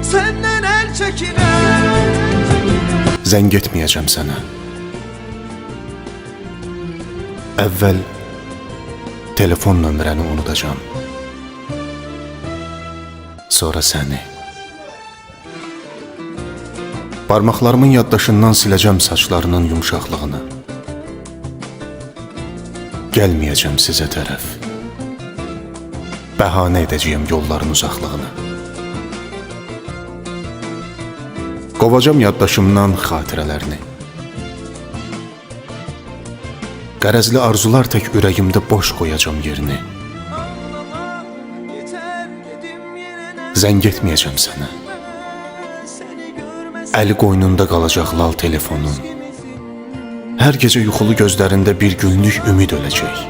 Senden el çekirəm. Zəng etməyəcəm sənə. Əvvəl telefon nömrəni unudacağım. Sonra səni. Barmaqlarımın yaddaşından siləcəm saçlarının yumşaqlığını. Gəlməyəcəm sizə tərəf. Bəhanə edəcəyəm yolların uzaqlığını. Qovacam yaddaşımdan xatirələrini. Qərəzli arzular tək ürəyimdə boş qoyacam yerini. Zəng etməyəcəm sənə. Əli qoynunda qalacaq lal telefonun. Hər gecə yuxulu gözlərində bir günlük ümid öləcək.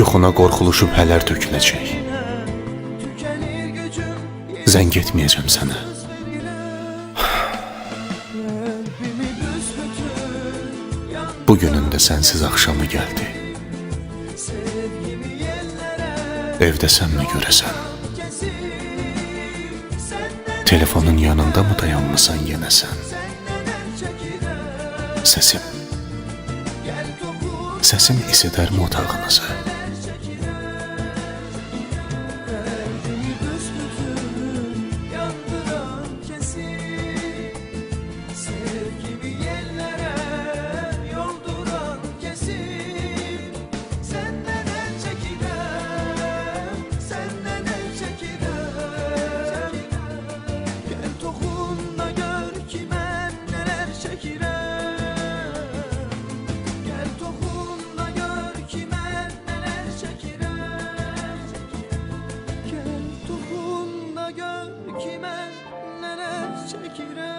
Yuxuna qorxuluşub hələr töküləcək. Zəng etməyəcəm sənə. Bugünün də sənsiz axşamı gəldi. Evdəsənmi görəsən? Telefonun yanında mı dayanmısan yenə sən? Səsim isidərmi otağınızı? Gör ki mən nələr çəkirəm.